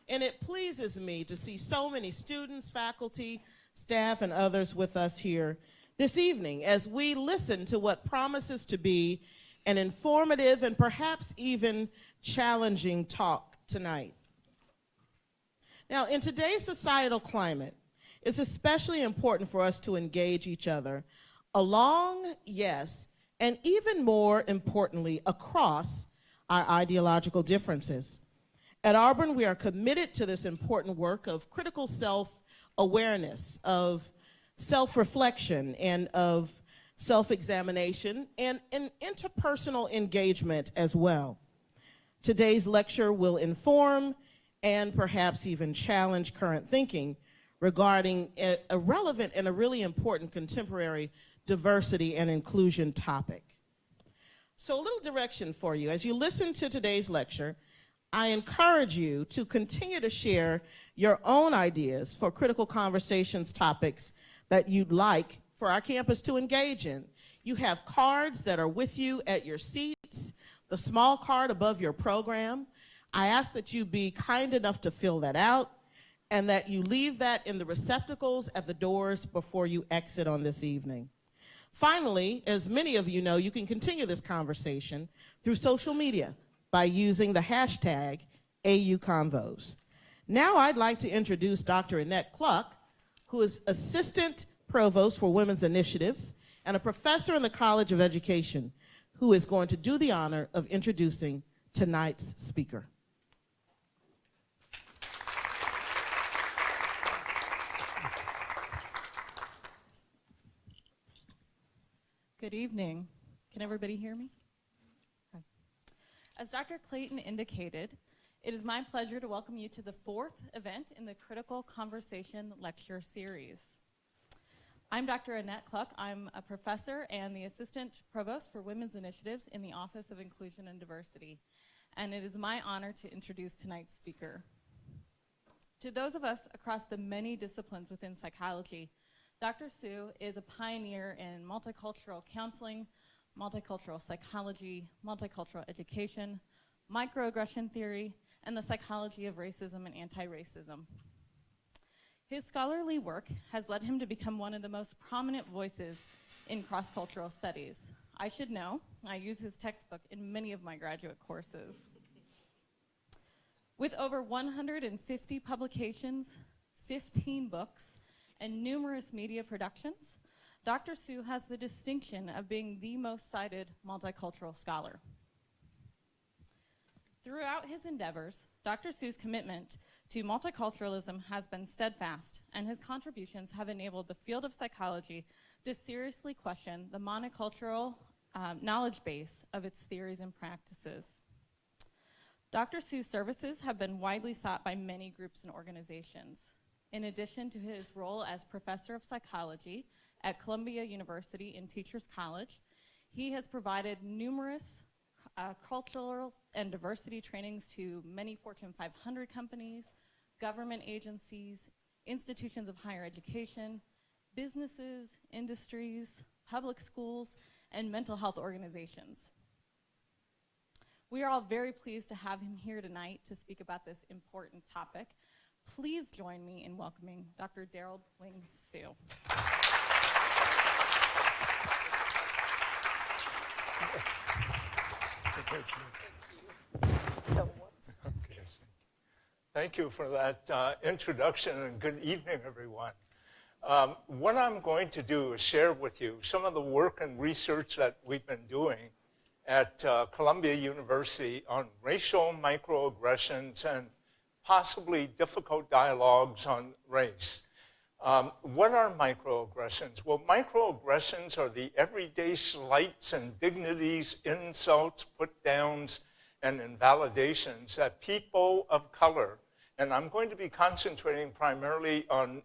And it pleases me to see so many students, faculty, staff, and others with us here this evening as we listen to what promises to be an informative and perhaps even challenging talk tonight. Now, in today's societal climate, it's especially important for us to engage each other along, yes, and even more importantly, across our ideological differences. At Auburn, we are committed to this important work of critical self-awareness, of self-reflection, and of self-examination, and interpersonal engagement as well. Today's lecture will inform and perhaps even challenge current thinking regarding a relevant and a really important contemporary diversity and inclusion topic. So a little direction for you. As you listen to today's lecture, I encourage you to continue to share your own ideas for critical conversations topics that you'd like for our campus to engage in. You have cards that are with you at your seats, the small card above your program. I ask that you be kind enough to fill that out and that you leave that in the receptacles at the doors before you exit on this evening. Finally, as many of you know, you can continue this conversation through social media by using the hashtag AUConvos. Now I'd like to introduce Dr. Annette Cluck, who is Assistant Provost for Women's Initiatives and a professor in the College of Education, who is going to do the honor of introducing tonight's speaker. Good evening. Can everybody hear me? Okay. As Dr. Clayton indicated, it is my pleasure to welcome you to the fourth event in the Critical Conversation Lecture Series. I'm Dr. Annette Cluck. I'm a professor and the Assistant Provost for Women's Initiatives in the Office of Inclusion and Diversity, and it is my honor to introduce tonight's speaker. To those of us across the many disciplines within psychology, Dr. Sue is a pioneer in multicultural counseling, multicultural psychology, multicultural education, microaggression theory, and the psychology of racism and anti-racism. His scholarly work has led him to become one of the most prominent voices in cross-cultural studies. I should know, I use his textbook in many of my graduate courses. With over 150 publications, 15 books, and numerous media productions, Dr. Sue has the distinction of being the most cited multicultural scholar. Throughout his endeavors, Dr. Sue's commitment to multiculturalism has been steadfast, and his contributions have enabled the field of psychology to seriously question the monocultural knowledge base of its theories and practices. Dr. Sue's services have been widely sought by many groups and organizations. In addition to his role as professor of psychology at Columbia University in Teachers College, he has provided numerous cultural and diversity trainings to many Fortune 500 companies, government agencies, institutions of higher education, businesses, industries, public schools, and mental health organizations. We are all very pleased to have him here tonight to speak about this important topic. Please join me in welcoming Dr. Derald Wing Sue. Thank you for that introduction, and good evening, everyone. What I'm going to do is share with you some of the work and research that we've been doing at Columbia University on racial microaggressions and possibly difficult dialogues on race. What are microaggressions? Well, microaggressions are the everyday slights and dignities, insults, put-downs, and invalidations that people of color, and I'm going to be concentrating primarily on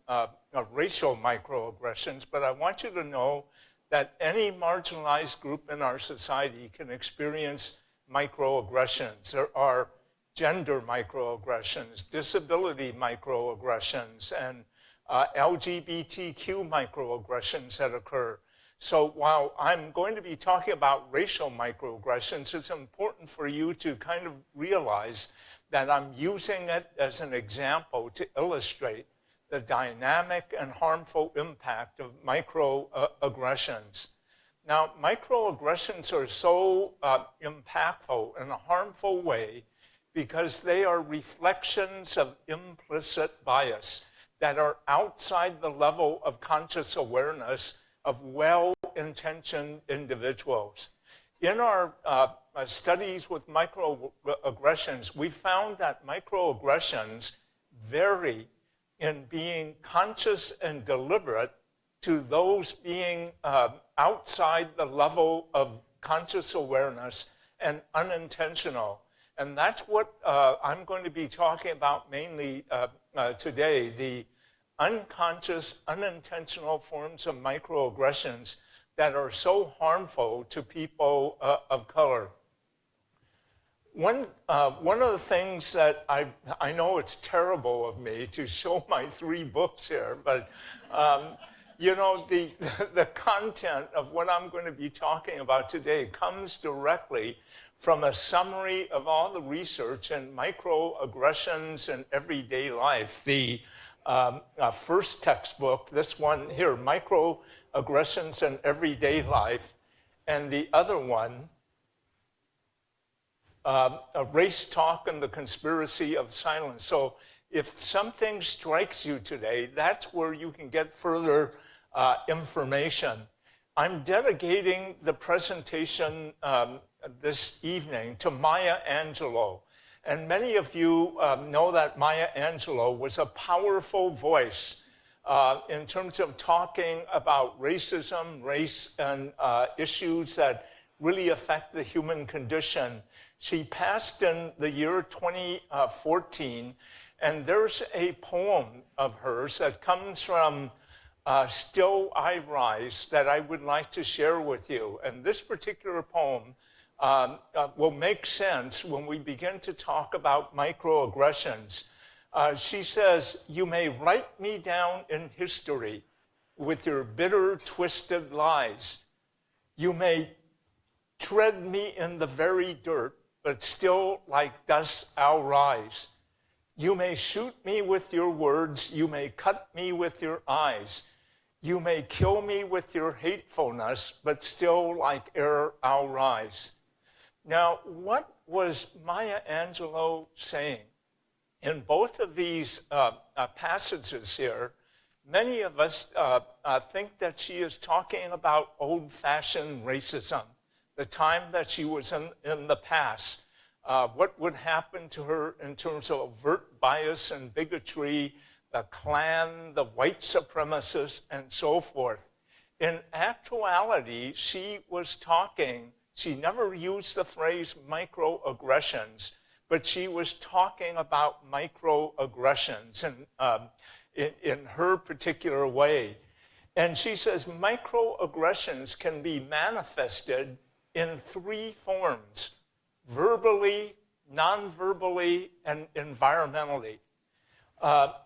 racial microaggressions, but I want you to know that any marginalized group in our society can experience microaggressions. There are gender microaggressions, disability microaggressions, and LGBTQ microaggressions that occur. So while I'm going to be talking about racial microaggressions, it's important for you to kind of realize that I'm using it as an example to illustrate the dynamic and harmful impact of microaggressions. Now, microaggressions are so impactful in a harmful way because they are reflections of implicit bias that are outside the level of conscious awareness of well-intentioned individuals. In our studies with microaggressions, we found that microaggressions vary in being conscious and deliberate to those being outside the level of conscious awareness and unintentional. And that's what I'm going to be talking about mainly today, the unconscious, unintentional forms of microaggressions that are so harmful to people of color. One of the things that I know it's terrible of me to show my 3 books here, but you know, the content of what I'm going to be talking about today comes directly from a summary of all the research in microaggressions in everyday life. The first textbook, this one here, Microaggressions in Everyday Life, and the other one, Race Talk and the Conspiracy of Silence. So if something strikes you today, that's where you can get further information. I'm dedicating the presentation this evening to Maya Angelou. And many of you know that Maya Angelou was a powerful voice in terms of talking about racism, race, and issues that really affect the human condition. She passed in the year 2014, and there's a poem of hers that comes from Still I Rise that I would like to share with you. And this particular poem will make sense when we begin to talk about microaggressions. She says, "You may write me down in history with your bitter, twisted lies. You may tread me in the very dirt, but still like dust I'll rise. You may shoot me with your words, you may cut me with your eyes. You may kill me with your hatefulness, but still like air I'll rise." Now, what was Maya Angelou saying? In both of these passages here, many of us think that she is talking about old-fashioned racism, the time that she was in the past, what would happen to her in terms of overt bias and bigotry, the Klan, the white supremacists, and so forth. In actuality, she was talking, she never used the phrase microaggressions, but she was talking about microaggressions in her particular way. And she says microaggressions can be manifested in 3 forms: verbally, non-verbally, and environmentally.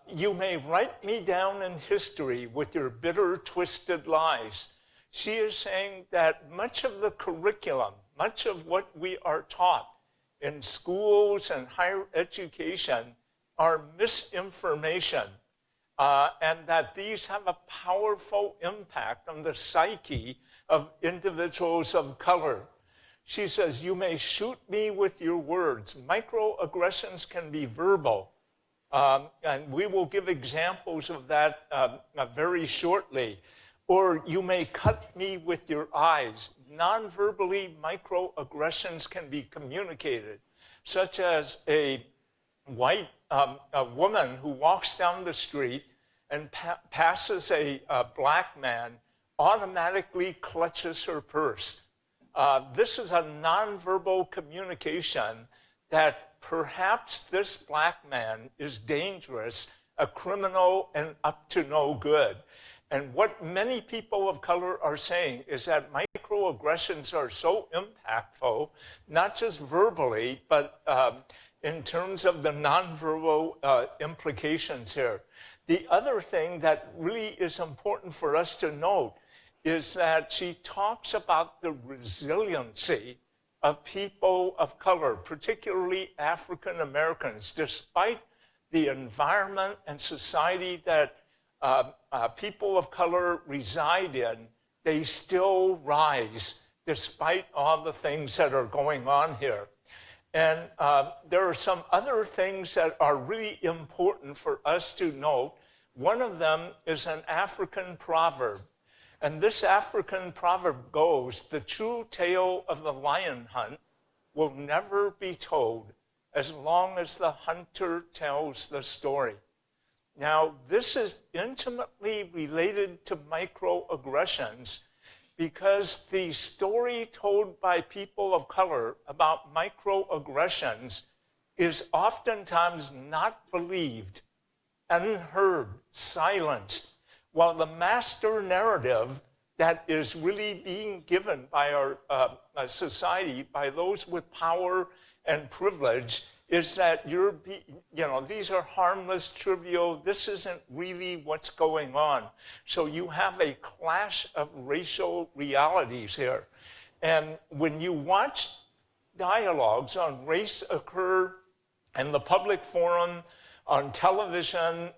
You may write me down in history with your bitter, twisted lies. She is saying that much of the curriculum, much of what we are taught in schools and higher education are misinformation, and that these have a powerful impact on the psyche of individuals of color. She says, you may shoot me with your words. Microaggressions can be verbal. And we will give examples of that very shortly. Or you may cut me with your eyes. Non-verbally, microaggressions can be communicated, such as a white woman who walks down the street and passes a black man, automatically clutches her purse. This is a nonverbal communication that perhaps this black man is dangerous, a criminal, and up to no good. And what many people of color are saying is that microaggressions are so impactful, not just verbally, but in terms of the nonverbal implications here. The other thing that really is important for us to note is that she talks about the resiliency of people of color, particularly African Americans, despite the environment and society that people of color reside in, they still rise despite all the things that are going on here. And there are some other things that are really important for us to note. One of them is an African proverb. And this African proverb goes, "The true tale of the lion hunt will never be told as long as the hunter tells the story." Now, this is intimately related to microaggressions because the story told by people of color about microaggressions is oftentimes not believed, unheard, silenced, while the master narrative that is really being given by our society, by those with power and privilege, is that these are harmless, trivial, this isn't really what's going on. So you have a clash of racial realities here. And when you watch dialogues on race occur in the public forum, on television,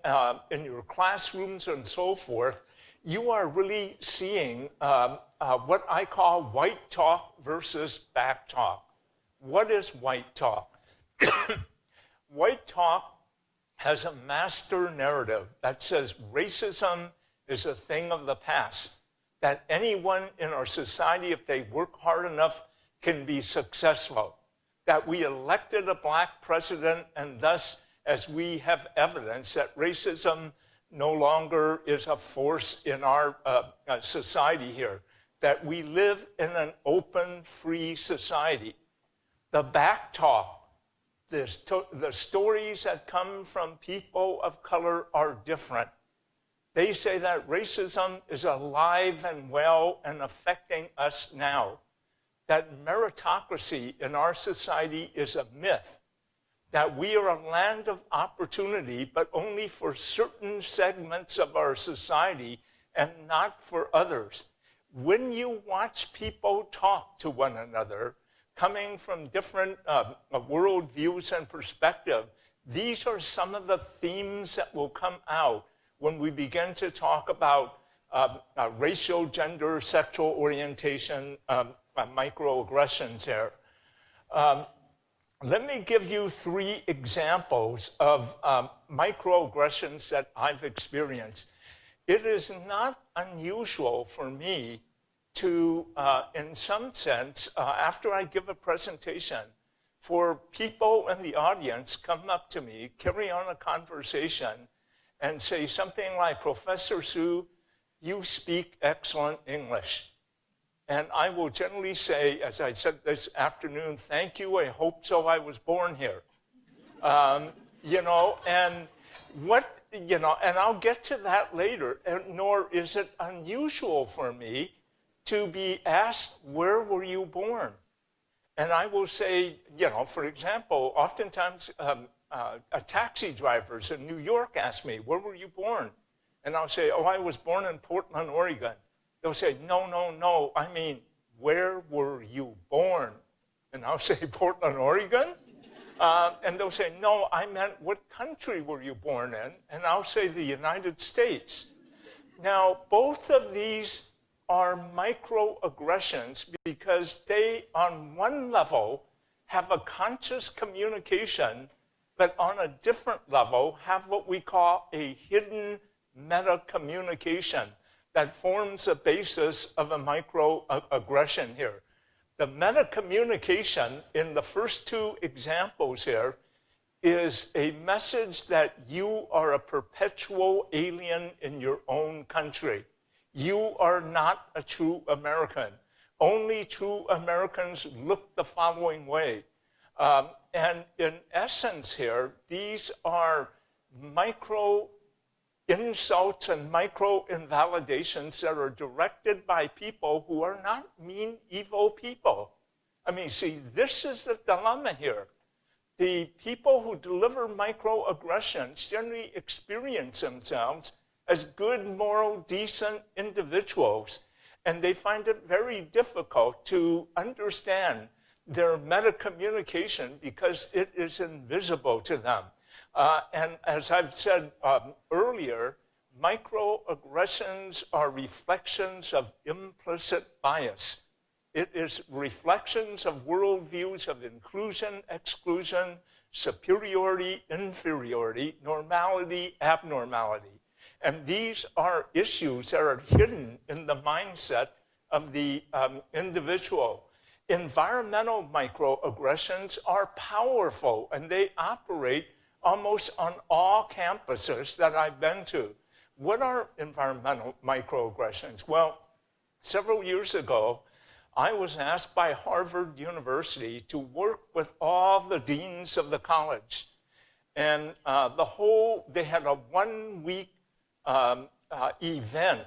in your classrooms and so forth, you are really seeing what I call white talk versus back talk. What is white talk? White talk has a master narrative that says racism is a thing of the past, that anyone in our society, if they work hard enough, can be successful, that we elected a black president, and thus, as we have evidence, that racism no longer is a force in our society here, that we live in an open, free society. The back talk, the stories that come from people of color are different. They say that racism is alive and well and affecting us now, that meritocracy in our society is a myth, that we are a land of opportunity, but only for certain segments of our society and not for others. When you watch people talk to one another, coming from different worldviews and perspective, these are some of the themes that will come out when we begin to talk about racial, gender, sexual orientation, microaggressions here. Let me give you 3 examples of microaggressions that I've experienced. It is not unusual for me to, in some sense, after I give a presentation, for people in the audience come up to me, carry on a conversation, and say something like, "Professor Sue, you speak excellent English." And I will generally say, as I said this afternoon, "Thank you, I hope so, I was born here." And I'll get to that later, nor is it unusual for me to be asked, "Where were you born?" And I will say, for example, oftentimes taxi drivers in New York ask me, "Where were you born?" And I'll say, "Oh, I was born in Portland, Oregon." They'll say, no, I mean, "Where were you born?" And I'll say, "Portland, Oregon?" And they'll say, "No, I meant, what country were you born in?" And I'll say, "The United States." Now, both of these are microaggressions because they, on one level, have a conscious communication, but on a different level have what we call a hidden meta-communication that forms the basis of a microaggression here. The meta-communication in the first 2 examples here is a message that you are a perpetual alien in your own country. You are not a true American. Only true Americans look the following way. And in essence here, these are micro insults and micro-invalidations that are directed by people who are not mean, evil people. I mean, see, this is the dilemma here. The people who deliver microaggressions generally experience themselves as good, moral, decent individuals, and they find it very difficult to understand their meta-communication because it is invisible to them. And as I've said earlier, microaggressions are reflections of implicit bias. It is reflections of worldviews of inclusion, exclusion, superiority, inferiority, normality, abnormality. And these are issues that are hidden in the mindset of the individual. Environmental microaggressions are powerful, and they operate almost on all campuses that I've been to. What are environmental microaggressions? Well, several years ago, I was asked by Harvard University to work with all the deans of the college. And they had a 1-week event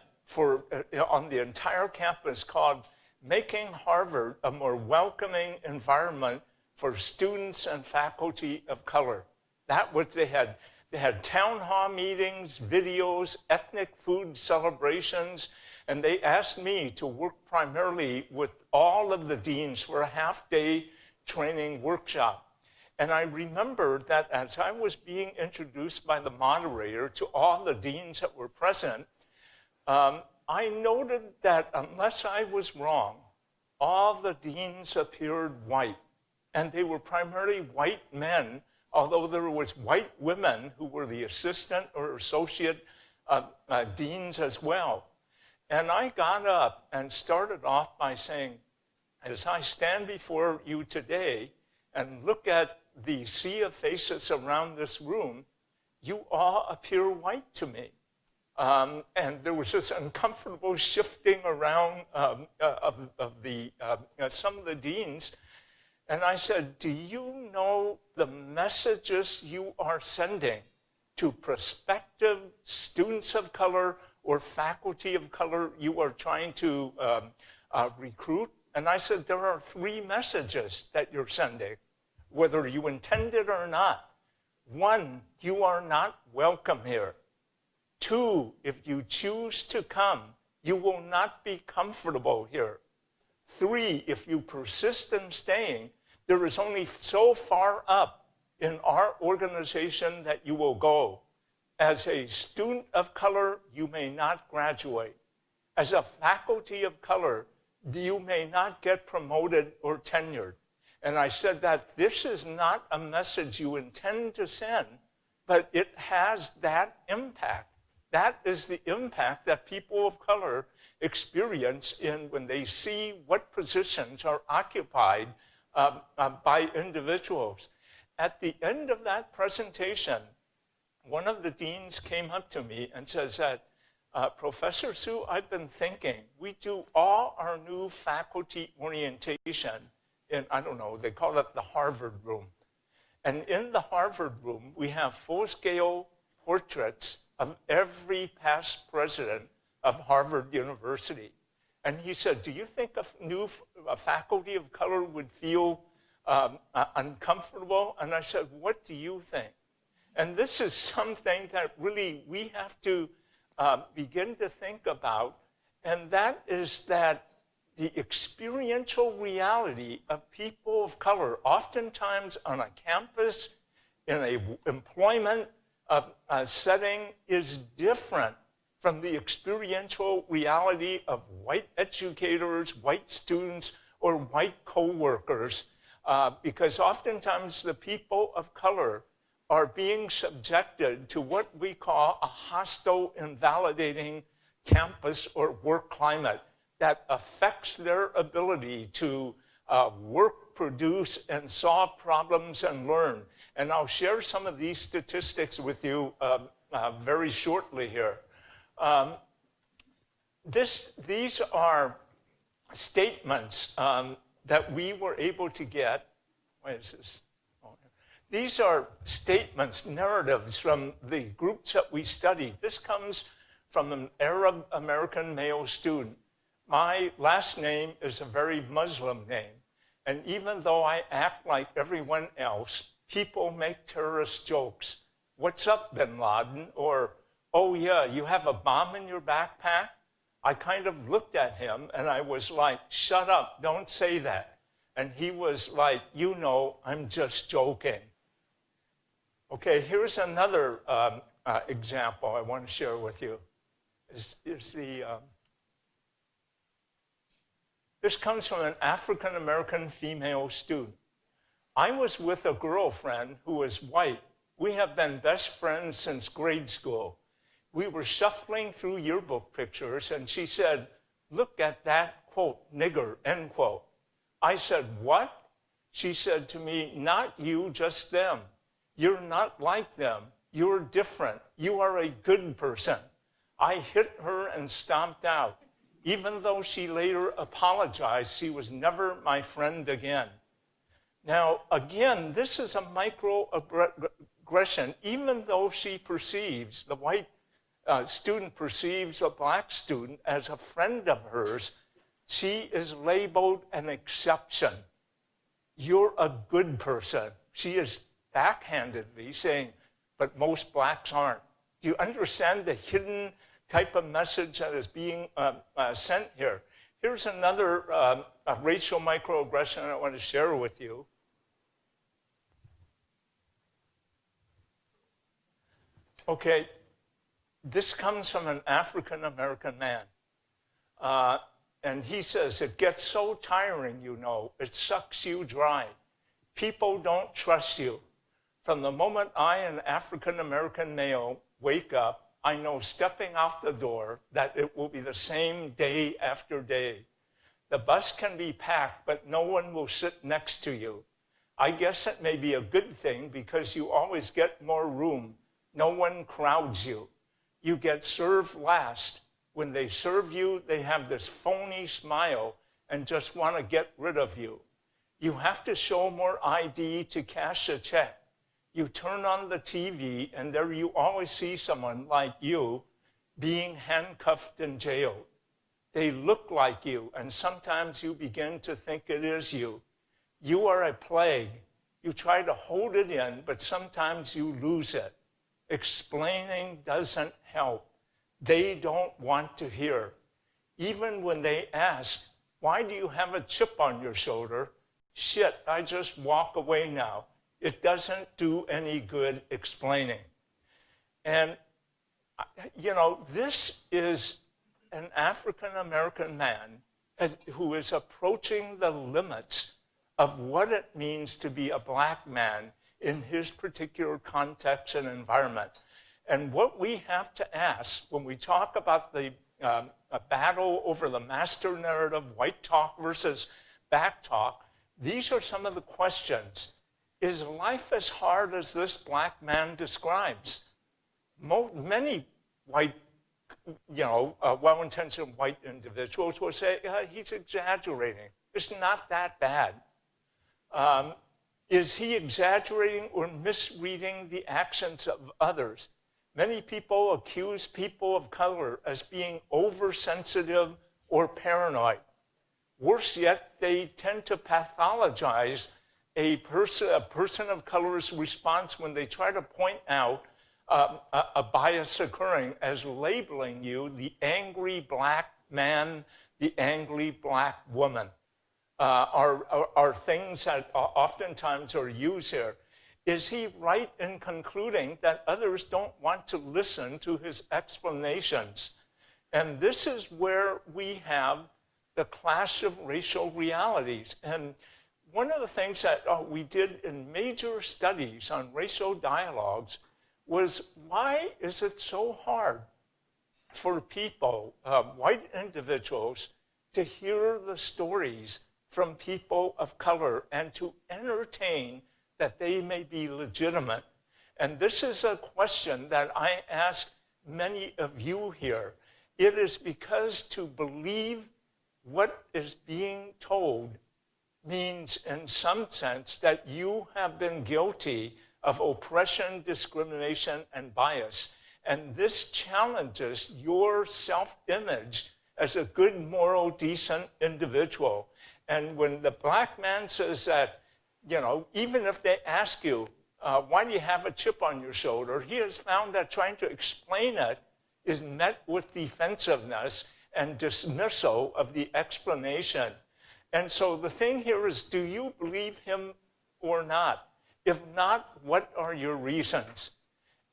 on the entire campus called Making Harvard a More Welcoming Environment for Students and Faculty of Color. That was they had town hall meetings, videos, ethnic food celebrations, and they asked me to work primarily with all of the deans for a half-day training workshop. And I remember that as I was being introduced by the moderator to all the deans that were present, I noted that unless I was wrong, all the deans appeared white. And they were primarily white men, although there was white women who were the assistant or associate deans as well. And I got up and started off by saying, as I stand before you today and look at the sea of faces around this room, you all appear white to me. And there was this uncomfortable shifting around of some of the deans. And I said, do you know the messages you are sending to prospective students of color or faculty of color you are trying to recruit? And I said, there are 3 messages that you're sending, whether you intend it or not. 1, you are not welcome here. 2, if you choose to come, you will not be comfortable here. 3, if you persist in staying, there is only so far up in our organization that you will go. As a student of color, you may not graduate. As a faculty of color, you may not get promoted or tenured. And I said that this is not a message you intend to send, but it has that impact. That is the impact that people of color experience when they see what positions are occupied by individuals. At the end of that presentation, one of the deans came up to me and says that, Professor Sue, I've been thinking, we do all our new faculty orientation in, I don't know, they call it the Harvard room. And in the Harvard room, we have full-scale portraits of every past president of Harvard University. And he said, do you think a faculty of color would feel uncomfortable? And I said, what do you think? And this is something that really we have to begin to think about, and that is that the experiential reality of people of color, oftentimes on a campus, in an employment setting, is different from the experiential reality of white educators, white students, or white co-workers, because oftentimes the people of color are being subjected to what we call a hostile, invalidating campus or work climate that affects their ability to work, produce, and solve problems and learn. And I'll share some of these statistics with you very shortly here. These are statements that we were able to get. What is this? These are statements, narratives from the groups that we studied. This comes from an Arab American male student. My last name is a very Muslim name. And even though I act like everyone else, people make terrorist jokes. What's up, bin Laden? Or, oh yeah, you have a bomb in your backpack? I kind of looked at him and I was like, shut up, don't say that. And he was like, you know, I'm just joking. Okay, here's another example I want to share with you. This comes from an African-American female student. I was with a girlfriend who was white. We have been best friends since grade school. We were shuffling through yearbook pictures, and she said, look at that, quote, nigger, end quote. I said, what? She said to me, not you, just them. You're not like them. You're different. You are a good person. I hit her and stomped out. Even though she later apologized, she was never my friend again. Now, again, this is a microaggression. Even though she perceives, the white student perceives a black student as a friend of hers, she is labeled an exception. You're a good person. She is backhandedly saying, but most blacks aren't. Do you understand the hidden type of message that is being sent here? Here's another racial microaggression I want to share with you. Okay, this comes from an African-American man. And he says, it gets so tiring, you know, it sucks you dry. People don't trust you. From the moment I, an African-American male, wake up, I know stepping out the door that it will be the same day after day. The bus can be packed, but no one will sit next to you. I guess it may be a good thing because you always get more room. No one crowds you. You get served last. When they serve you, they have this phony smile and just want to get rid of you. You have to show more ID to cash a check. You turn on the TV, and there you always see someone like you being handcuffed and jailed. They look like you, and sometimes you begin to think it is you. You are a plague. You try to hold it in, but sometimes you lose it. Explaining doesn't help. They don't want to hear. Even when they ask, why do you have a chip on your shoulder? Shit, I just walk away now. It doesn't do any good explaining. And, you know, this is an African-American man who is approaching the limits of what it means to be a black man in his particular context and environment. And what we have to ask when we talk about the a battle over the master narrative, white talk versus back talk, these are some of the questions. Is life as hard as this black man describes? Many white, well-intentioned white individuals will say, he's exaggerating. It's not that bad. Is he exaggerating or misreading the actions of others? Many people accuse people of color as being oversensitive or paranoid. Worse yet, they tend to pathologize a person of color's response when they try to point out a bias occurring as labeling you the angry black man, the angry black woman, are things that oftentimes are used here. Is he right in concluding that others don't want to listen to his explanations? And this is where we have the clash of racial realities. And one of the things that we did in major studies on racial dialogues was, why is it so hard for people, white individuals, to hear the stories from people of color and to entertain that they may be legitimate? And this is a question that I ask many of you here. It is because to believe what is being told means, in some sense, that you have been guilty of oppression, discrimination, and bias. And this challenges your self-image as a good, moral, decent individual. And when the black man says that, even if they ask you, why do you have a chip on your shoulder? He has found that trying to explain it is met with defensiveness and dismissal of the explanation. And so the thing here is, do you believe him or not? If not, what are your reasons?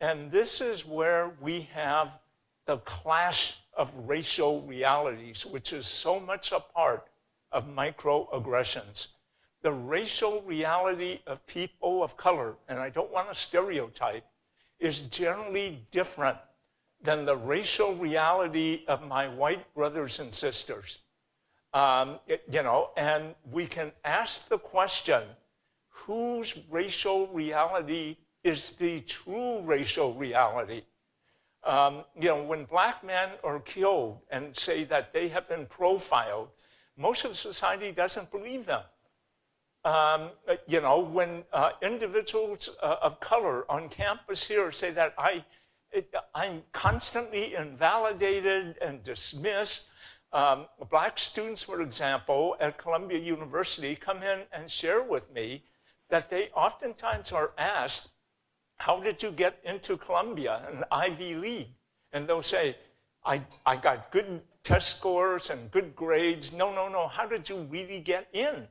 And this is where we have the clash of racial realities, which is so much a part of microaggressions. The racial reality of people of color, and I don't want to stereotype, is generally different than the racial reality of my white brothers and sisters. And we can ask the question, whose racial reality is the true racial reality? When black men are killed and say that they have been profiled, most of society doesn't believe them. When individuals of color on campus here say that I'm constantly invalidated and dismissed. Black students, for example, at Columbia University come in and share with me that they oftentimes are asked, how did you get into Columbia, an Ivy League? And they'll say, I got good test scores and good grades. No, how did you really get in?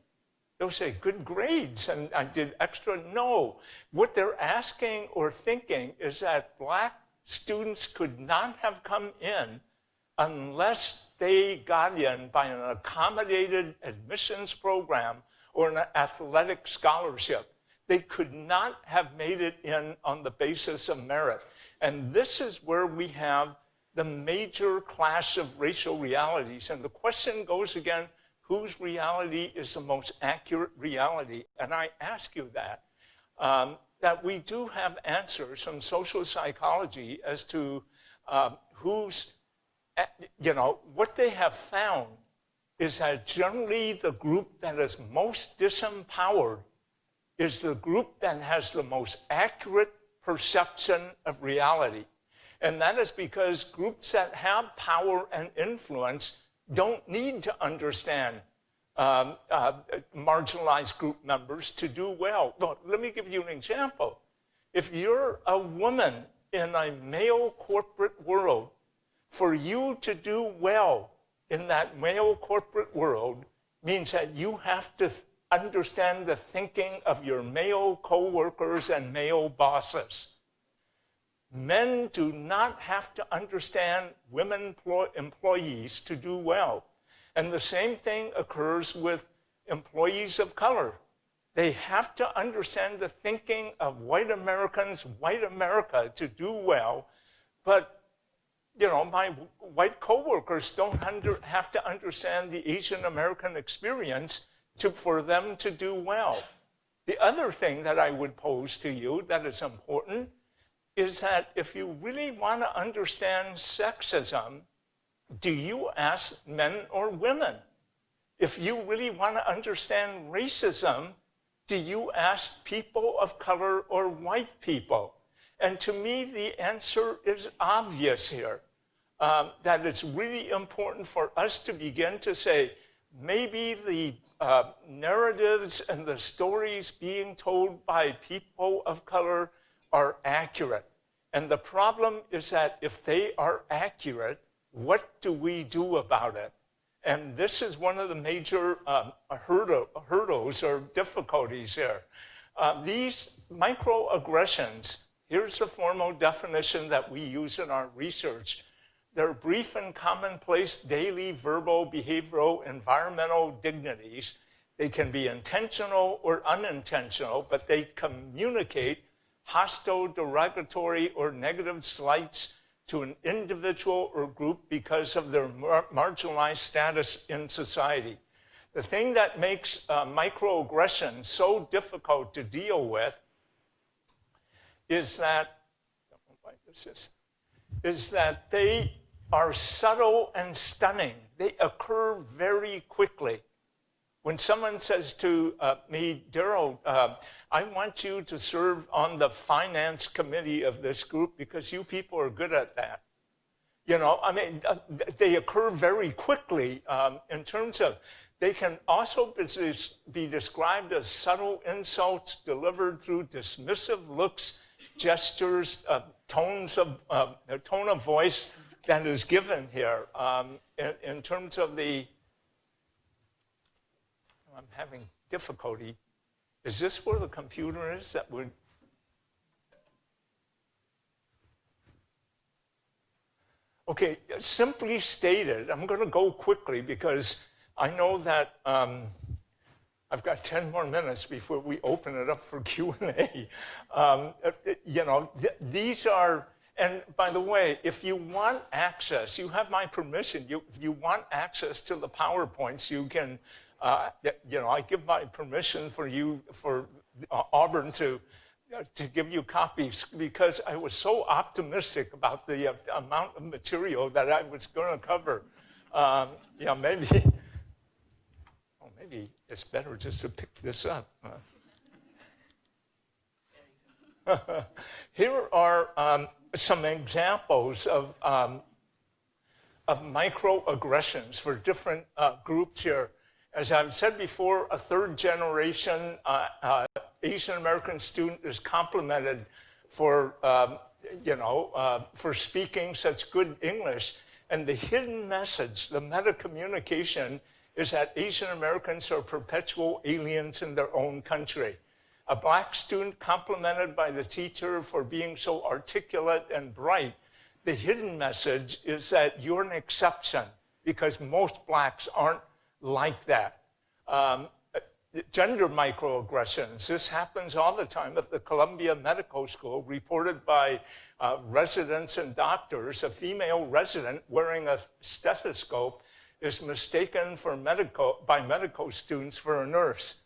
They'll say, good grades, and I did extra. No, what they're asking or thinking is that black students could not have come in unless they got in by an accommodated admissions program or an athletic scholarship. They could not have made it in on the basis of merit. And this is where we have the major clash of racial realities. And the question goes again, whose reality is the most accurate reality? And I ask you that we do have answers from social psychology as to what they have found is that generally the group that is most disempowered is the group that has the most accurate perception of reality. And that is because groups that have power and influence don't need to understand marginalized group members to do well. Look, let me give you an example. If you're a woman in a male corporate world, for you to do well in that male corporate world means that you have to understand the thinking of your male coworkers and male bosses. Men do not have to understand women employees to do well. And the same thing occurs with employees of color. They have to understand the thinking of white Americans, white America to do well. But, my white coworkers don't have to understand the Asian American experience for them to do well. The other thing that I would pose to you that is important is that if you really want to understand sexism, do you ask men or women? If you really want to understand racism, do you ask people of color or white people? And to me, the answer is obvious here, that it's really important for us to begin to say, maybe the narratives and the stories being told by people of color are accurate. And the problem is that if they are accurate, what do we do about it? And this is one of the major hurdles or difficulties here. These microaggressions, here's the formal definition that we use in our research. They're brief and commonplace daily verbal, behavioral, environmental dignities. They can be intentional or unintentional, but they communicate hostile, derogatory, or negative slights to an individual or group because of their marginalized status in society. The thing that makes microaggressions so difficult to deal with is that they are subtle and stunning. They occur very quickly. When someone says to me, Derald, I want you to serve on the finance committee of this group because you people are good at that. They occur very quickly in terms of, they can also be described as subtle insults delivered through dismissive looks, gestures, tone of voice that is given here in terms of the I'm having difficulty. Is this where the computer is that would? Okay, simply stated, I'm going to go quickly because I know that I've got 10 more minutes before we open it up for Q&A. These are, and by the way, if you want access, you have my permission. If you want access to the PowerPoints, you can, I give my permission for Auburn to give you copies because I was so optimistic about the amount of material that I was going to cover. Maybe it's better just to pick this up. Here are some examples of microaggressions for different groups here. As I've said before, a third generation Asian American student is complimented for speaking such good English, and the hidden message, the meta-communication, is that Asian Americans are perpetual aliens in their own country. A black student complimented by the teacher for being so articulate and bright. The hidden message is that you're an exception because most blacks aren't like that. Gender microaggressions. This happens all the time at the Columbia Medical School, reported by residents and doctors. A female resident wearing a stethoscope is mistaken by medical students for a nurse.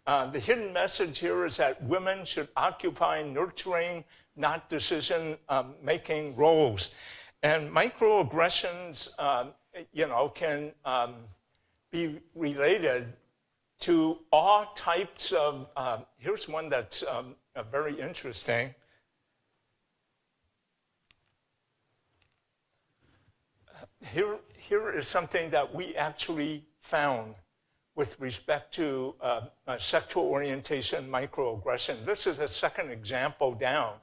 The hidden message here is that women should occupy nurturing, not decision-making roles. And microaggressions, can be related to all types of, here's one that's very interesting. Here is something that we actually found with respect to sexual orientation microaggression. This is a second example down.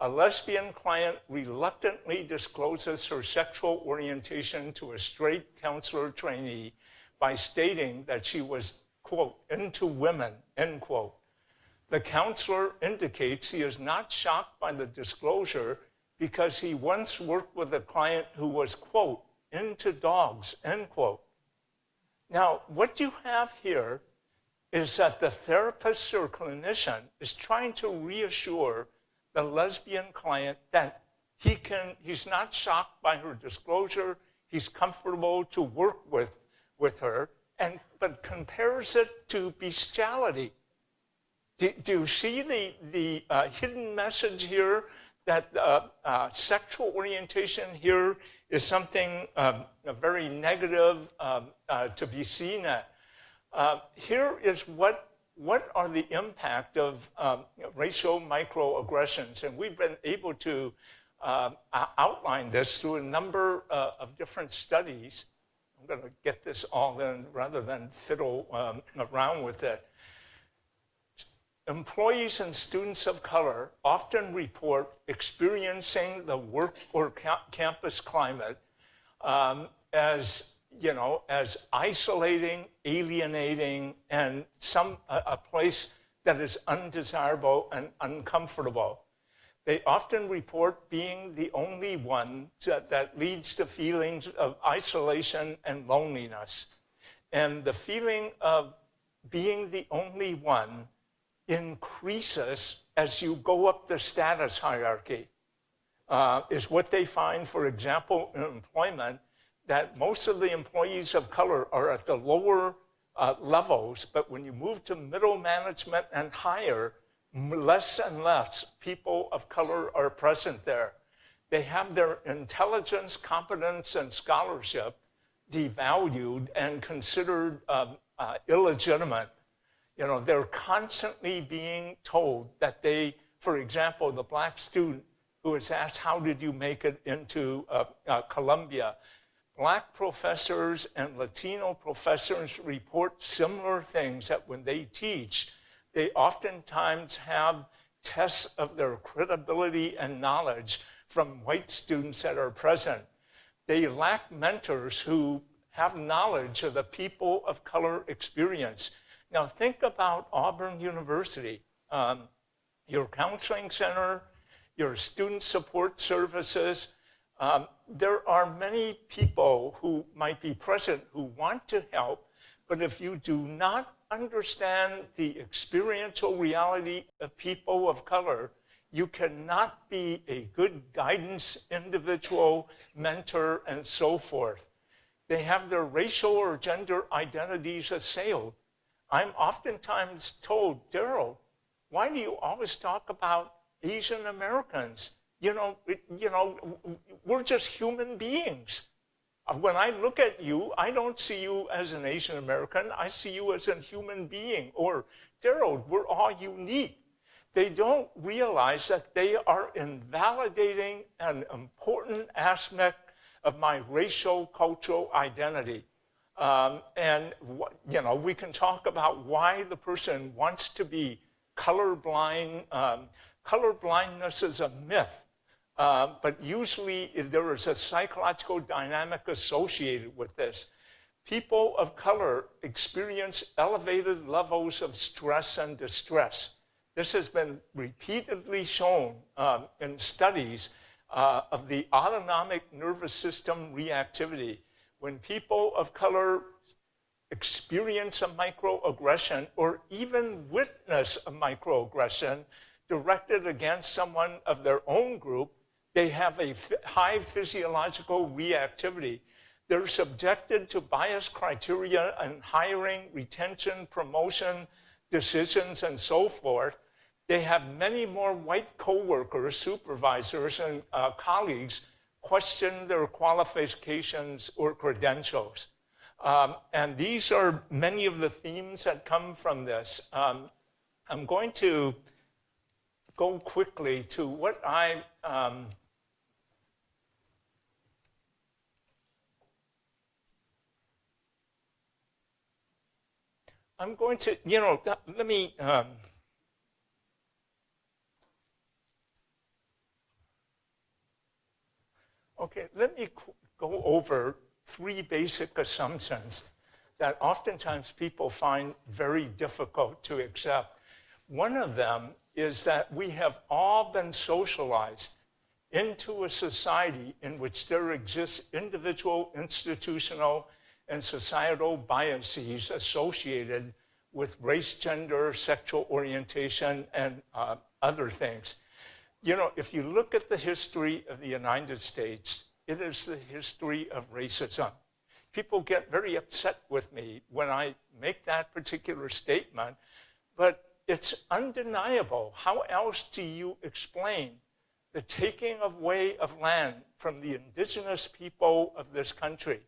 A lesbian client reluctantly discloses her sexual orientation to a straight counselor trainee by stating that she was, quote, into women, end quote. The counselor indicates he is not shocked by the disclosure because he once worked with a client who was, quote, into dogs, end quote. Now, what you have here is that the therapist or clinician is trying to reassure the lesbian client that he's not shocked by her disclosure, he's comfortable to work with her, but compares it to bestiality. Do you see the hidden message here that sexual orientation here is something very negative to be seen at? Here is what are the impact of racial microaggressions, and we've been able to outline this through a number of different studies. I'm going to get this all in rather than fiddle around with it. Employees and students of color often report experiencing the work or campus climate as isolating, alienating, and a place that is undesirable and uncomfortable. They often report being the only one that leads to feelings of isolation and loneliness. And the feeling of being the only one increases as you go up the status hierarchy, is what they find, for example, in employment, that most of the employees of color are at the lower levels, but when you move to middle management and higher, less and less people of color are present there. They have their intelligence, competence, and scholarship devalued and considered illegitimate. They're constantly being told that they, for example, the black student who is asked, how did you make it into Columbia? Black professors and Latino professors report similar things, that when they teach, they oftentimes have tests of their credibility and knowledge from white students that are present. They lack mentors who have knowledge of the people of color experience. Now think about Auburn University, your counseling center, your student support services. There are many people who might be present who want to help, but if you do not understand the experiential reality of people of color, you cannot be a good guidance individual, mentor, and so forth. They have their racial or gender identities assailed. I'm oftentimes told, Derald, why do you always talk about Asian Americans? We're just human beings. When I look at you, I don't see you as an Asian American. I see you as a human being. Or, Derald, we're all unique. They don't realize that they are invalidating an important aspect of my racial cultural identity. We can talk about why the person wants to be colorblind. Colorblindness is a myth. But usually there is a psychological dynamic associated with this. People of color experience elevated levels of stress and distress. This has been repeatedly shown in studies of the autonomic nervous system reactivity. When people of color experience a microaggression or even witness a microaggression directed against someone of their own group, they have a high physiological reactivity. They're subjected to bias criteria in hiring, retention, promotion, decisions, and so forth. They have many more white coworkers, supervisors, and colleagues question their qualifications or credentials. And these are many of the themes that come from this. I'm going to go quickly to what I'm going to, let me, let me go over 3 basic assumptions that oftentimes people find very difficult to accept. One of them is that we have all been socialized into a society in which there exists individual, institutional, and societal biases associated with race, gender, sexual orientation, and other things. If you look at the history of the United States, it is the history of racism. People get very upset with me when I make that particular statement, but it's undeniable. How else do you explain the taking away of land from the indigenous people of this country,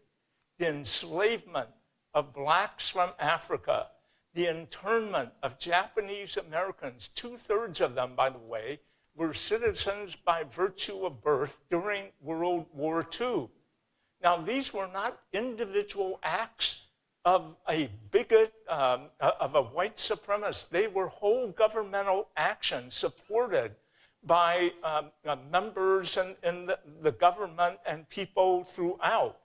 the enslavement of blacks from Africa, the internment of Japanese Americans, 2/3 of them, by the way, were citizens by virtue of birth during World War II. Now, these were not individual acts of a bigot, of a white supremacist. They were whole governmental actions supported by members in the government and people throughout.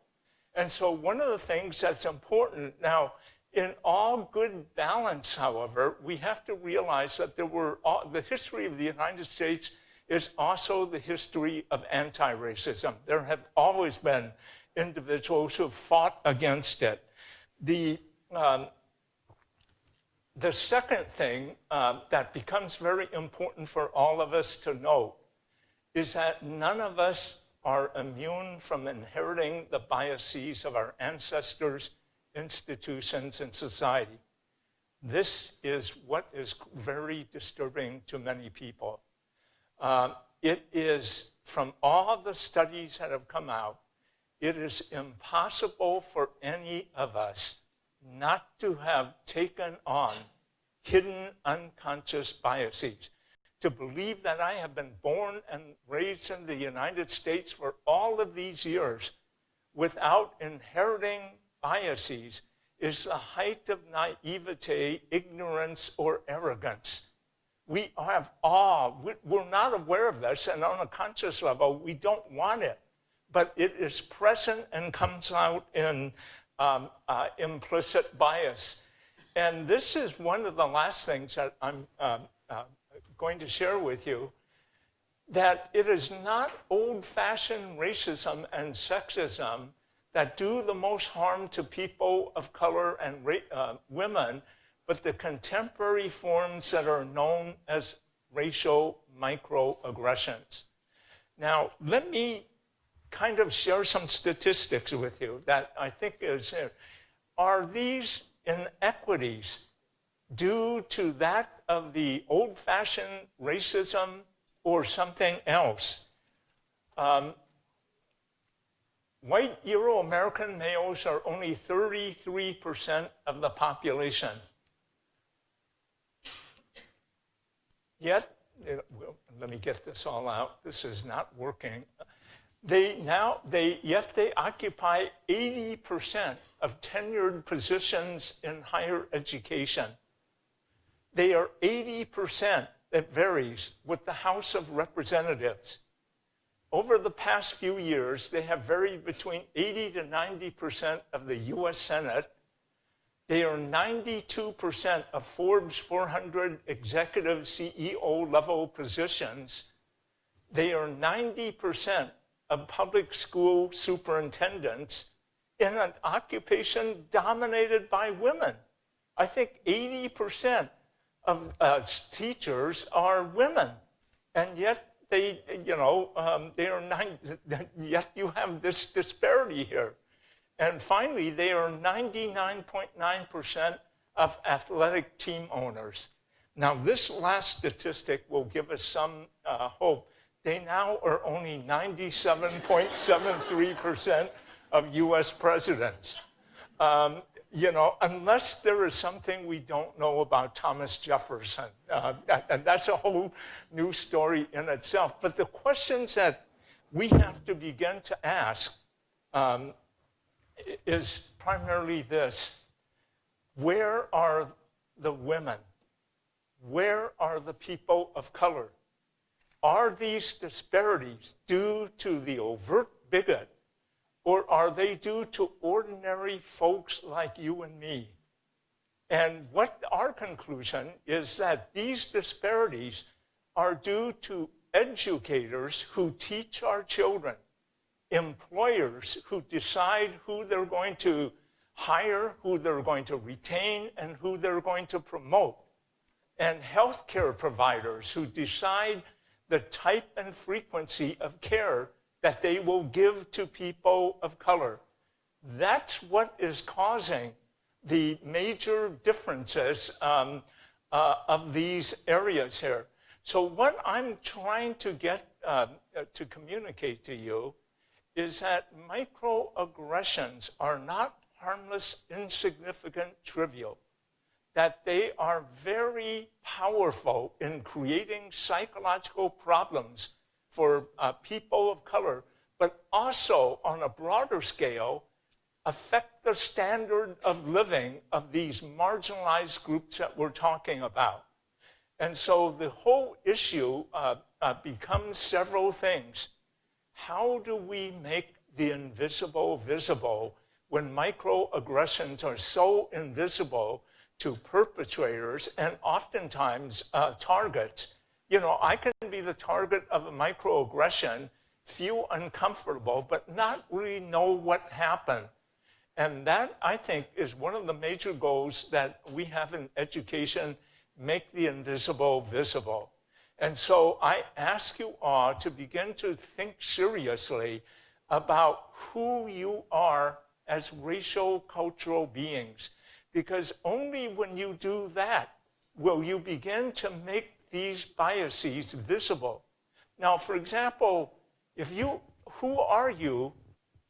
And so one of the things that's important now, in all good balance, however, we have to realize that the history of the United States is also the history of anti-racism. There have always been individuals who fought against it. The second thing that becomes very important for all of us to know is that none of us are immune from inheriting the biases of our ancestors, institutions, and society. This is what is very disturbing to many people. It is, from all the studies that have come out, it is impossible for any of us not to have taken on hidden unconscious biases. To believe that I have been born and raised in the United States for all of these years without inheriting biases is the height of naivete, ignorance, or arrogance. We have we're not aware of this, and on a conscious level, we don't want it. But it is present and comes out in implicit bias. And this is one of the last things that I'm going to share with you, that it is not old-fashioned racism and sexism that do the most harm to people of color and women, but the contemporary forms that are known as racial microaggressions. Now, let me kind of share some statistics with you that I think is, are these inequities due to that of the old-fashioned racism or something else? White Euro-American males are only 33% of the population. Yet, let me get this all out. This is not working. Yet they occupy 80% of tenured positions in higher education. They are 80%, it varies, with the House of Representatives. Over the past few years, they have varied between 80 to 90% of the US Senate. They are 92% of Forbes 400 executive CEO level positions. They are 90% of public school superintendents in an occupation dominated by women. I think 80% of teachers are women, and yet yet you have this disparity here. And finally, they are 99.9% of athletic team owners. Now, this last statistic will give us some hope. They now are only 97.73% of US presidents. Unless there is something we don't know about Thomas Jefferson. And that's a whole new story in itself. But the questions that we have to begin to ask is primarily this: where are the women? Where are the people of color? Are these disparities due to the overt bigot, or are they due to ordinary folks like you and me? And what our conclusion is that these disparities are due to educators who teach our children, employers who decide who they're going to hire, who they're going to retain, and who they're going to promote, and healthcare providers who decide the type and frequency of care that they will give to people of color. That's what is causing the major differences of these areas here. So what I'm trying to get to communicate to you is that microaggressions are not harmless, insignificant, trivial, that they are very powerful in creating psychological problems for people of color, but also on a broader scale, affect the standard of living of these marginalized groups that we're talking about. And so the whole issue becomes several things. How do we make the invisible visible when microaggressions are so invisible to perpetrators and oftentimes targets? I can be the target of a microaggression, feel uncomfortable, but not really know what happened. And that, I think, is one of the major goals that we have in education: make the invisible visible. And so I ask you all to begin to think seriously about who you are as racial cultural beings, because only when you do that will you begin to make these biases visible. Now, for example, who are you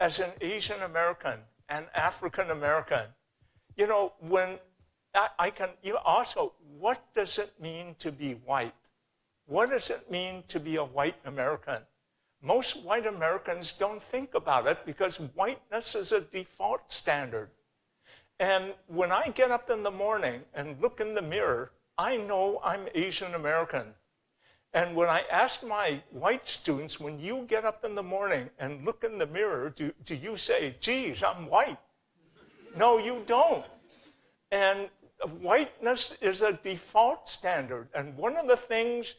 as an Asian American, an African American? When also, what does it mean to be white? What does it mean to be a white American? Most white Americans don't think about it because whiteness is a default standard. And when I get up in the morning and look in the mirror, I know I'm Asian American. And when I ask my white students, when you get up in the morning and look in the mirror, do you say, geez, I'm white? No, you don't. And whiteness is a default standard. And one of the things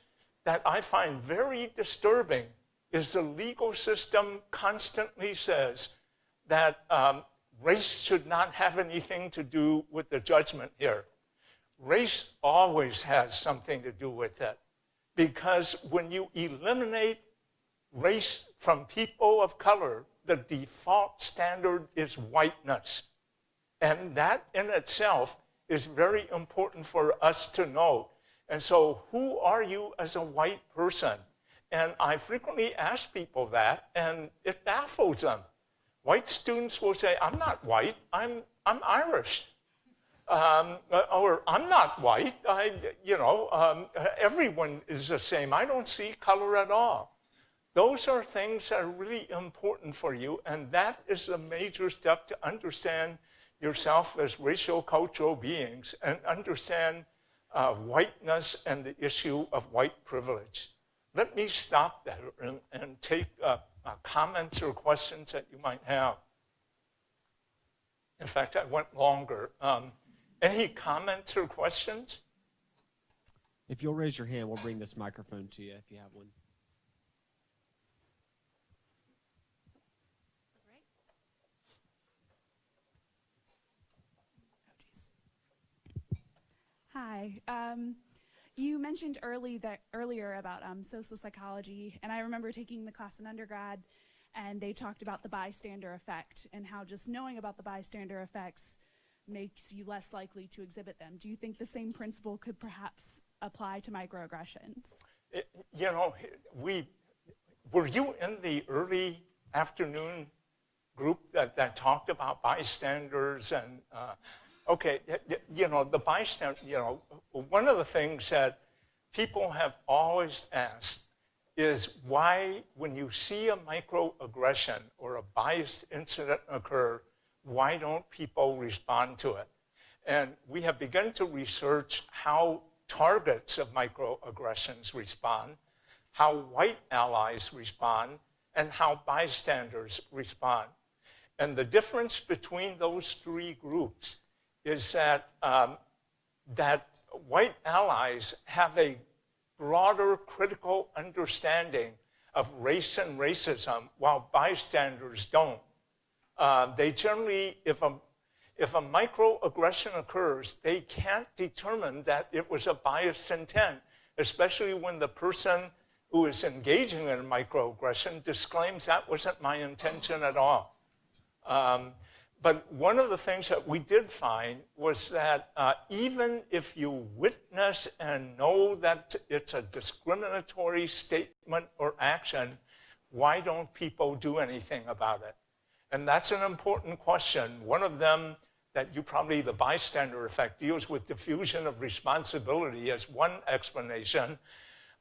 that I find very disturbing is the legal system constantly says that race should not have anything to do with the judgment here. Race always has something to do with it, because when you eliminate race from people of color, the default standard is whiteness. And that in itself is very important for us to know. And so who are you as a white person? And I frequently ask people that, and it baffles them. White students will say, I'm not white, I'm Irish. Or I'm not white, everyone is the same. I don't see color at all. Those are things that are really important for you, and that is a major step to understand yourself as racial cultural beings and understand whiteness and the issue of white privilege. Let me stop there and take comments or questions that you might have. In fact, I went longer. Any comments or questions? If you'll raise your hand, we'll bring this microphone to you if you have one. Hi. You mentioned earlier about social psychology, and I remember taking the class in undergrad, and they talked about the bystander effect and how just knowing about the bystander effects makes you less likely to exhibit them. Do you think the same principle could perhaps apply to microaggressions? Were you in the early afternoon group that talked about bystanders and okay, the bystander, one of the things that people have always asked is why, when you see a microaggression or a biased incident occur, why don't people respond to it? And we have begun to research how targets of microaggressions respond, how white allies respond, and how bystanders respond. And the difference between those three groups is that that white allies have a broader critical understanding of race and racism, while bystanders don't. They generally, if a microaggression occurs, they can't determine that it was a biased intent, especially when the person who is engaging in a microaggression disclaims that wasn't my intention at all. But one of the things that we did find was that even if you witness and know that it's a discriminatory statement or action, why don't people do anything about it? And that's an important question. One of them that the bystander effect, deals with diffusion of responsibility as one explanation.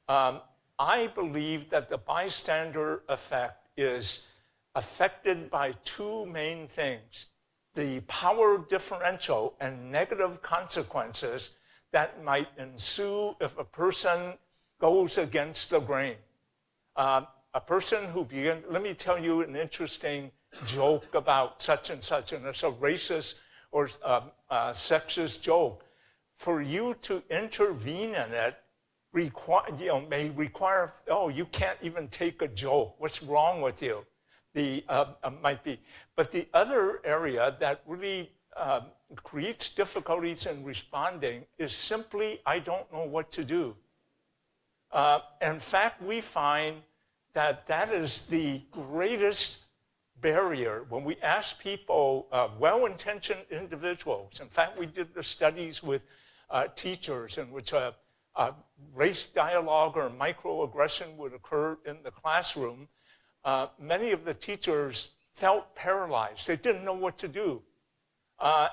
I believe that the bystander effect is affected by two main things: the power differential and negative consequences that might ensue if a person goes against the grain. A person who let me tell you an interesting joke about such and such, and it's a racist or sexist joke. For you to intervene in it may require, oh, you can't even take a joke. What's wrong with you? Might be. But the other area that really creates difficulties in responding is simply, I don't know what to do. In fact, we find that that is the greatest barrier when we ask people, well-intentioned individuals. In fact, we did the studies with teachers in which a race dialogue or microaggression would occur in the classroom. Many of the teachers felt paralyzed. They didn't know what to do.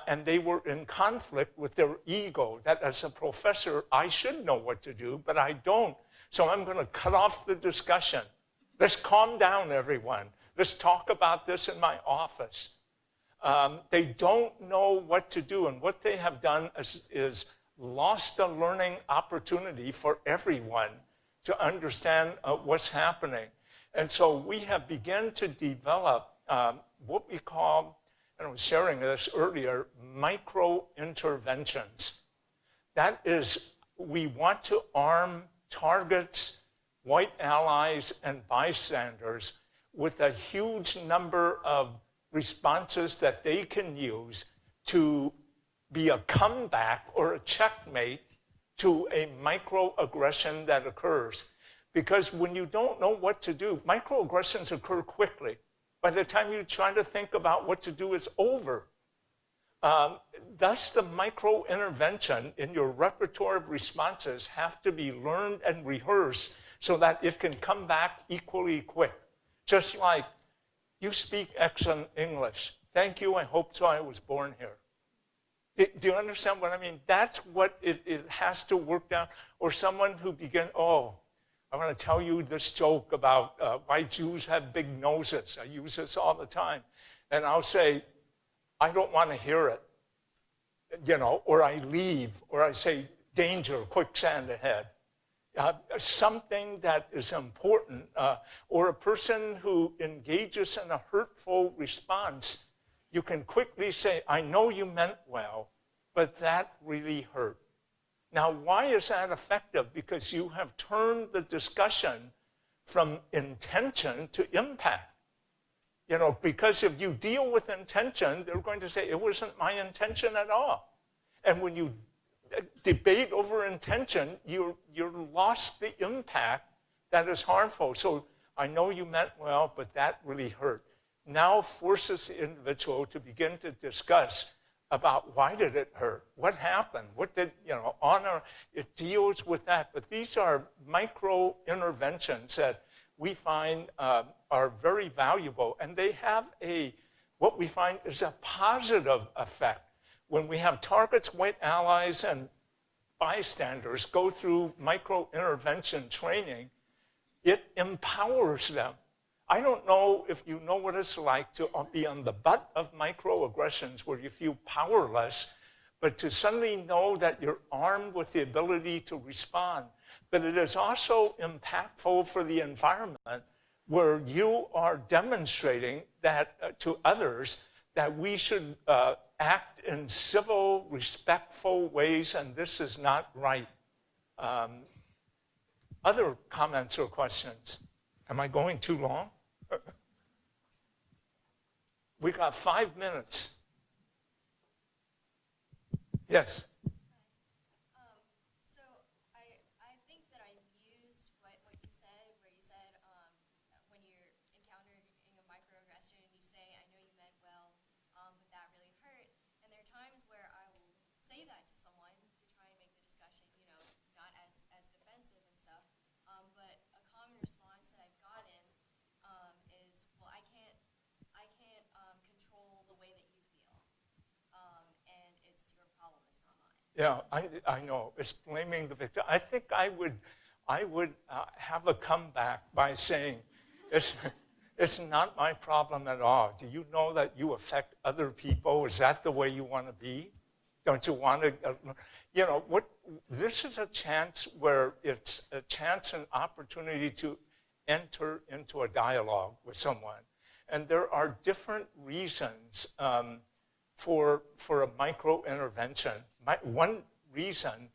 And they were in conflict with their ego, that as a professor, I should know what to do, but I don't. So I'm going to cut off the discussion. Let's calm down, everyone. Let's talk about this in my office. They don't know what to do, and what they have done is lost a learning opportunity for everyone to understand what's happening. And so we have begun to develop what we call, and I was sharing this earlier, micro-interventions. That is, we want to arm targets, white allies, and bystanders with a huge number of responses that they can use to be a comeback or a checkmate to a microaggression that occurs. Because when you don't know what to do, microaggressions occur quickly. By the time you try to think about what to do, it's over. Thus, the micro-intervention in your repertoire of responses have to be learned and rehearsed so that it can come back equally quick. Just like, you speak excellent English. Thank you, I hope so, I was born here. Do you understand what I mean? That's what it has to work down. Or someone who I want to tell you this joke about why Jews have big noses. I use this all the time. And I'll say, I don't want to hear it, or I leave, or I say, danger, quicksand ahead. Something that is important, or a person who engages in a hurtful response, you can quickly say, I know you meant well, but that really hurt. Now, why is that effective? Because you have turned the discussion from intention to impact. Because if you deal with intention, they're going to say, it wasn't my intention at all. And when you debate over intention, you're lost the impact that is harmful. So I know you meant well, but that really hurt. Now forces the individual to begin to discuss about why did it hurt? What happened? What did, honor? It deals with that. But these are micro interventions that we find are very valuable. And they have what we find is a positive effect. When we have targets, white allies, and bystanders go through micro intervention training, it empowers them. I don't know if you know what it's like to be on the butt of microaggressions where you feel powerless, but to suddenly know that you're armed with the ability to respond. But it is also impactful for the environment where you are demonstrating that to others that we should act in civil, respectful ways, and this is not right. Other comments or questions? Am I going too long? We got 5 minutes. Yes. So I think that I used what you said, where you said when you're encountering a microaggression, you say, I know you meant well, but that really hurt. And there are times where I will say that to someone to try and make the discussion, not as defensive and stuff. But a common response that I've gotten is, well, I can't control the way that you feel, and it's your problem, it's not mine. Yeah, I know. It's blaming the victim. I think I would have a comeback by saying, it's not my problem at all. Do you know that you affect other people? Is that the way you want to be? Don't you want to, this is a chance where it's a chance and opportunity to enter into a dialogue with someone. And there are different reasons for a micro-intervention. One reason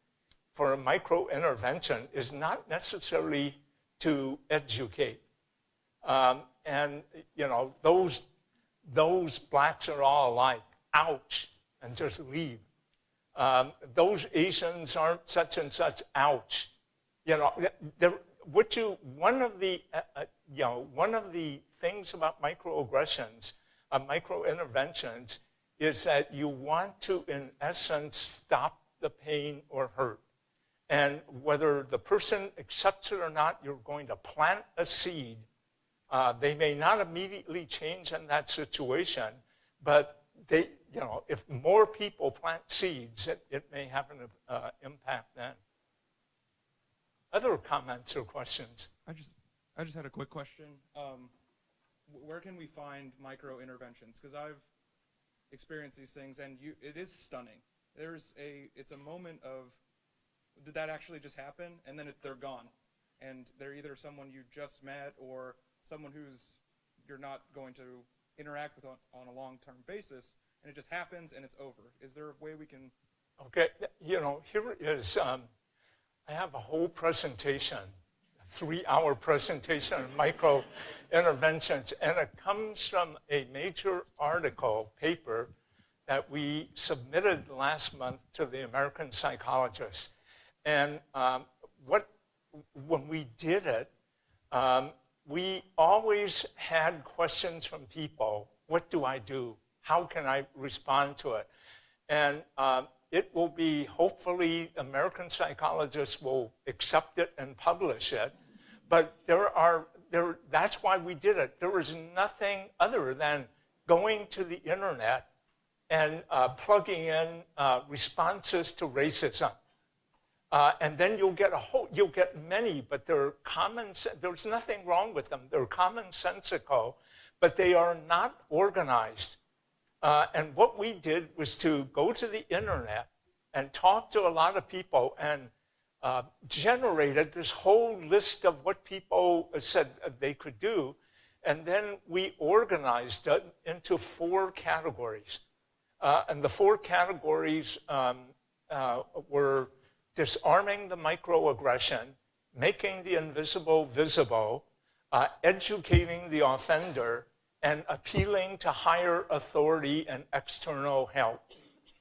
for a micro-intervention is not necessarily to educate. And, those blacks are all alike, ouch, and just leave. Those Asians aren't such and such, ouch. One of the things about microaggressions, micro-interventions, is that you want to, in essence, stop the pain or hurt. And whether the person accepts it or not, you're going to plant a seed. They may not immediately change in that situation, but if more people plant seeds, it may have an impact then. Other comments or questions? I just had a quick question. Where can we find micro interventions? Because I've experienced these things, and it is stunning. It's a moment of, did that actually just happen? And then they're gone, and they're either someone you just met or someone you're not going to interact with on a long-term basis, and it just happens and it's over. Is there a way we can Okay, you know, here is, I have a whole presentation, a 3-hour presentation on micro-interventions, and it comes from a major article, paper, that we submitted last month to the American Psychologist. And when we did it, we always had questions from people. What do I do? How can I respond to it? And it will be, hopefully, American Psychologists will accept it and publish it. But that's why we did it. There was nothing other than going to the internet and plugging in responses to racism. And then you'll get many, but they're there's nothing wrong with them. They're commonsensical, but they are not organized. And what we did was to go to the internet and talk to a lot of people and generated this whole list of what people said they could do. And then we organized it into 4 categories. And the 4 categories were disarming the microaggression, making the invisible visible, educating the offender, and appealing to higher authority and external help.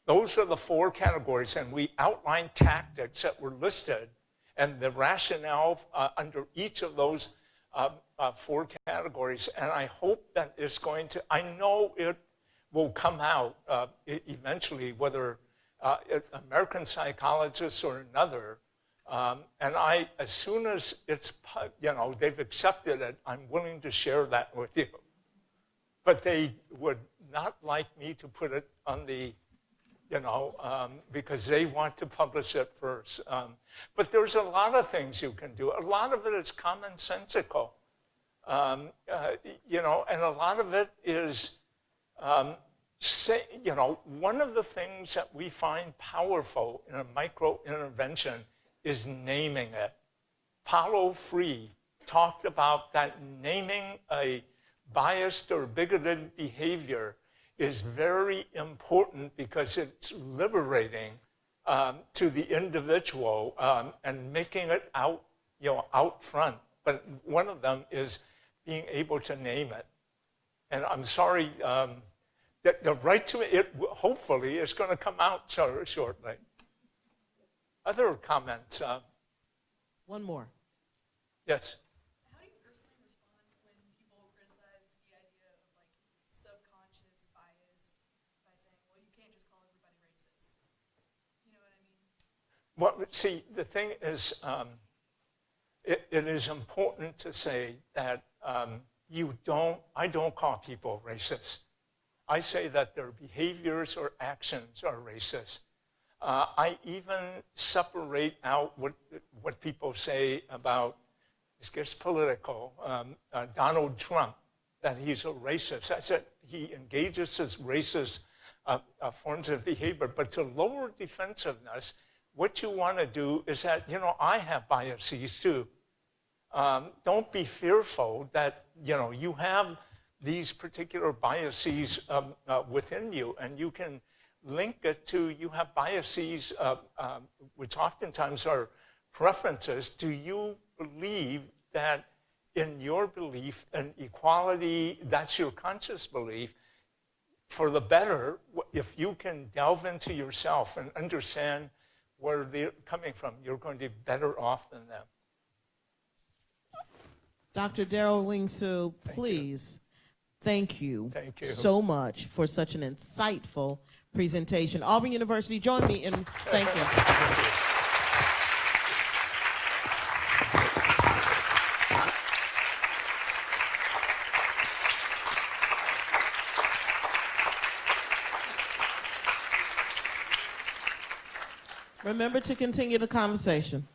Those are the 4 categories, and we outlined tactics that were listed, and the rationale under each of those 4 categories. And I hope that it's going to, I know it will come out eventually, whether American Psychologists or another. And as soon as it's, they've accepted it, I'm willing to share that with you. But they would not like me to put it on the, because they want to publish it first. But there's a lot of things you can do. A lot of it is commonsensical, and a lot of it is, one of the things that we find powerful in a micro-intervention is naming it. Paulo Freire talked about that naming a biased or bigoted behavior is very important because it's liberating to the individual and making it out front. But one of them is being able to name it. And I'm sorry, the right to it hopefully is going to come out shortly. Other comments? One more. Yes. How do you personally respond when people criticize the idea of like subconscious bias by saying, well, you can't just call everybody racist? You know what I mean? Well, see, the thing is, it is important to say that I don't call people racist. I say that their behaviors or actions are racist. I even separate out what people say about, this gets political, Donald Trump, that he's a racist. I said he engages in racist forms of behavior, but to lower defensiveness, what you want to do is that, I have biases too. Don't be fearful that, you have these particular biases within you, and you can link it to, you have biases, which oftentimes are preferences. Do you believe that in your belief in equality, that's your conscious belief, for the better, if you can delve into yourself and understand where they're coming from, you're going to be better off than them. Dr. Derald Wing Sue, please, thank you so much for such an insightful presentation. Auburn University, join me in thanking. Remember to continue the conversation.